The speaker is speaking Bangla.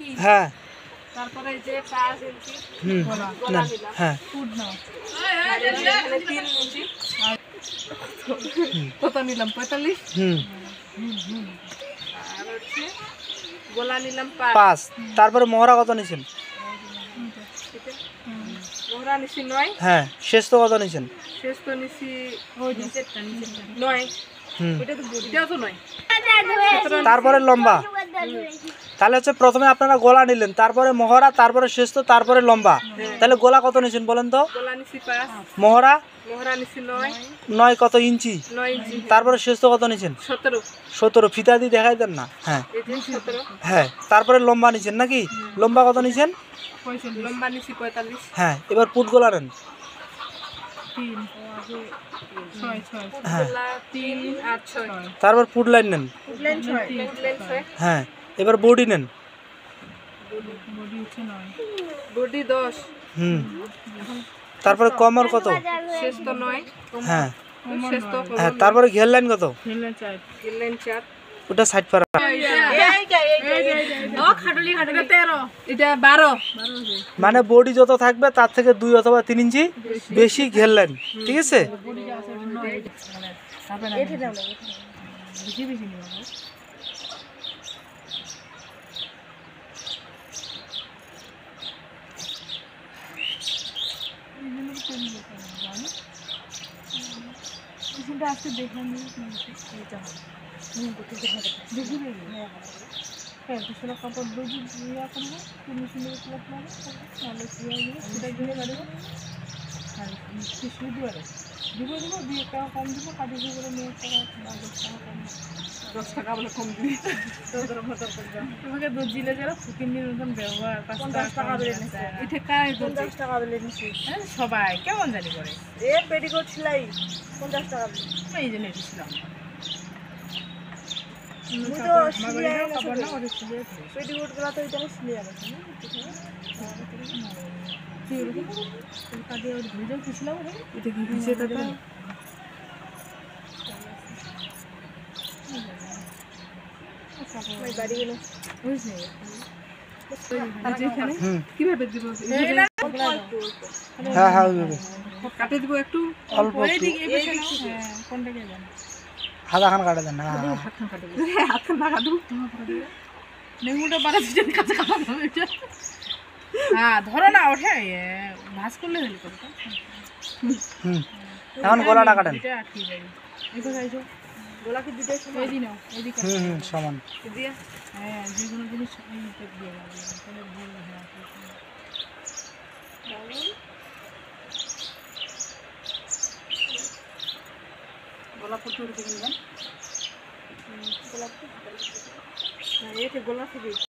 কি হ্যাঁ তারপরে এই যে 5 ইঞ্চি গলা নেন নিলাম হ্যাঁ ফুট নাও এখানে 3 ইঞ্চি কত নিলাম 45 আর হচ্ছে গলা নিলাম 5 তারপরে মোহরা কত নিছেন মোহরা নিছি 9 হ্যাঁ শেষ তো কত নিছেন শেষ তো নিছি ওই নিচেরটা 9 ওইটা তো এটাও তো 9 তারপরে লম্বা তাহলে হচ্ছে প্রথমে আপনারা গলা নিলেন তারপরে মোহরা তারপরে শেষ তো তারপরে লম্বা তাহলে গলা কত নিছেন বলেন তো গলা নিছি 5 মোহরা মোহরা নিছি 9 কত ইঞ্চি 9 ইঞ্চি তারপরে শেষ তো কত নিছেন 17 ফিতা দিয়ে দেখাই দেন না হ্যাঁ এই যে 17 হ্যাঁ তারপরে লম্বা নিছেন নাকি লম্বা কত নিছেন 45 লম্বা নিছি 45 হ্যাঁ এবার পুট গলা নেন 3 6 হ্যাঁ 3 আর 6 তারপর পুট লাইন নেন ফুট লাইন 6 হ্যাঁ এবার বডি নেন বডি হচ্ছে 9 বডি 10 তারপরে কমর কত শেষ তো 9 হ্যাঁ শেষ তো হ্যাঁ তারপরে ঘের লাইন কত হিললাইন 4 হিললাইন 4 ওটা সাইড পারা ও খাটলি খাটলি 13 এটা 12 মানে বডি যত থাকবে তার থেকে 2 অথবা 3 ইঞ্চি বেশি ঘের লাইন ঠিক আছে বেশি বেশি নিব কিছুটা আজকে দেখলাম এইটা দেখি হ্যাঁ দুশো কাপড় বুঝি ইয়া করবো তুমি সুন্দর ক্লাস মানে তাহলে সেটা গিয়ে বাড়বো আর কিছু দেওয়ারে দিব 2 টাকা কম দিব কাটি দিয়ে করে নিয়ে টাকা 10 টাকা বলে কম দিবি তোমাকে দর্জিলে যারা ফুকিনির মতন ব্যবহার 50 টাকা বলে নিছে এটা কার 50 টাকা বলে নিছে হ্যাঁ সবাই কেমন জানি করে এ পেটিকোট সেলাই 50 টাকা বলে এই যে নিয়েছিলাম মুই তো সিলাই না খবর না ওরে সিলাই পেটিকোট গুলা তো এটা সিলাই আছে না কি এরকম কাটে ওর ভিডিও কিছিলাম এটা কি কিছে তা ওই বাড়ি গেল বুঝছে আর যেখানে কিভাবে দিব হ্যাঁ হ্যাঁ কাটে দিব একটু অল্প এইদিকে এই পাশে হ্যাঁ কোনটা কে জানো হাতা খান কাটে দেন না হাতখান কাটে দিব হাতখান না কাটু নেমুটা বাড়া দিতে কাছে কাটা এটা হ্যাঁ ধরো না ওঠে ভাঁজ করলে হলো কথা এখন গলাটা কাটেন এটা ঠিক আছে এটা যাইছো গলা কি দিতে সময় এই নাও এদিকে সমান দিয়ে হ্যাঁ যে কোনো জিনিস এইটা দিয়ে দাও তাহলে ভুল না হয় গলা ফুটে উঠে গেল না গলা না এটা গলা থেকে